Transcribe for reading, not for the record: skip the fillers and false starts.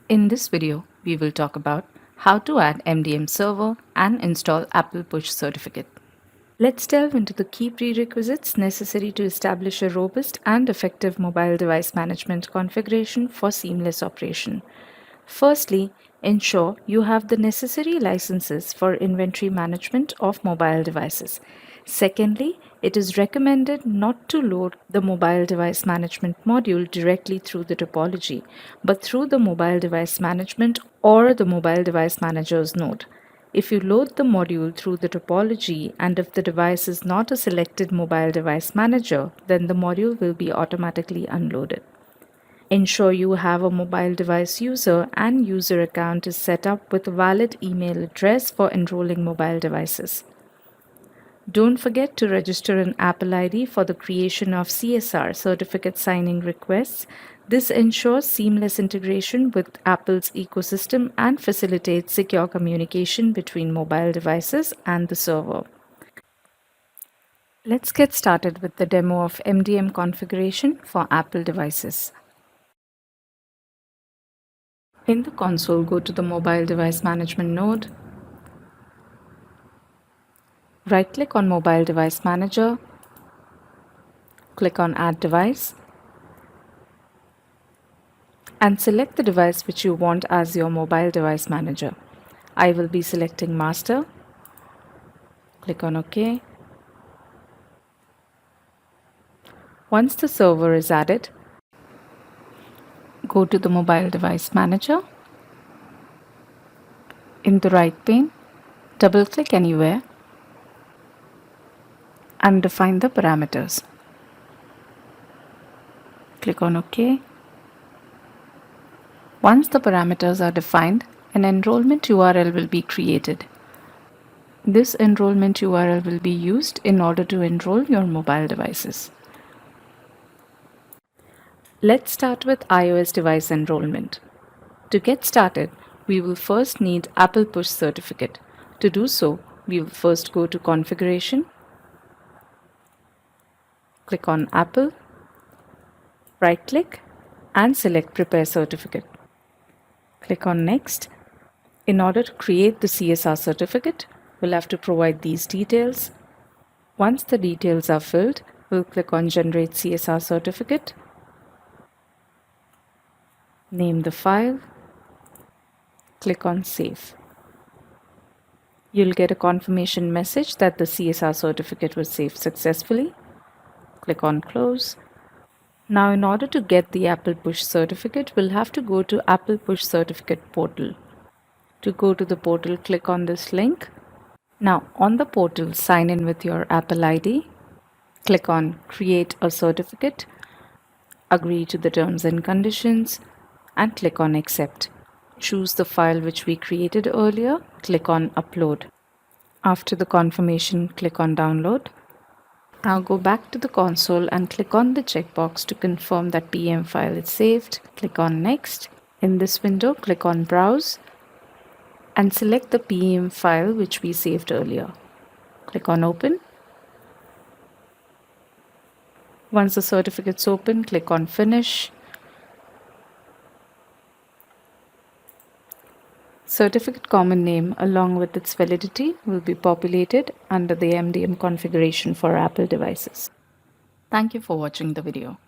In this video, we will talk about how to add MDM server and install Apple Push Certificate. Let's delve into the key prerequisites necessary to establish a robust and effective mobile device management configuration for seamless operation. Firstly, ensure you have the necessary licenses for inventory management of mobile devices. Secondly, it is recommended not to load the mobile device management module directly through the topology, but through the mobile device management or the mobile device manager's node. If you load the module through the topology and if the device is not a selected mobile device manager, then the module will be automatically unloaded. Ensure you have a mobile device user and user account is set up with a valid email address for enrolling mobile devices. Don't forget to register an Apple ID for the creation of CSR certificate signing requests. This ensures seamless integration with Apple's ecosystem and facilitates secure communication between mobile devices and the server. Let's get started with the demo of MDM configuration for Apple devices. In the console, go to the Mobile Device Management node. Right-click on Mobile Device Manager. Click on Add Device. And select the device which you want as your mobile device manager. I will be selecting Master. Click on OK. Once the server is added, go to the Mobile Device Manager. In the right pane, double-click anywhere and define the parameters. Click on OK. Once the parameters are defined, an enrollment URL will be created. This enrollment URL will be used in order to enroll your mobile devices. Let's start with iOS device enrollment. To get started, we will first need Apple Push Certificate. To do so, we will first go to Configuration, click on Apple, right-click and select Prepare Certificate. Click on Next. In order to create the CSR certificate, we'll have to provide these details. Once the details are filled, we'll click on Generate CSR Certificate, name the file, click on Save. You'll get a confirmation message that the CSR certificate was saved successfully. Click on Close. Now, in order to get the Apple Push certificate, we'll have to go to Apple Push Certificate portal. To go to the portal, click on this link. Now, on the portal, sign in with your Apple ID. Click on Create a Certificate, agree to the terms and conditions, and click on Accept. Choose the file which we created earlier, click on Upload. After the confirmation, click on Download. Now go back to the console and click on the checkbox to confirm that PM file is saved. Click on Next. In this window, click on Browse and select the PM file which we saved earlier. Click on Open. Once the certificate's open, click on Finish. Certificate common name along with its validity will be populated under the MDM configuration for Apple devices. Thank you for watching the video.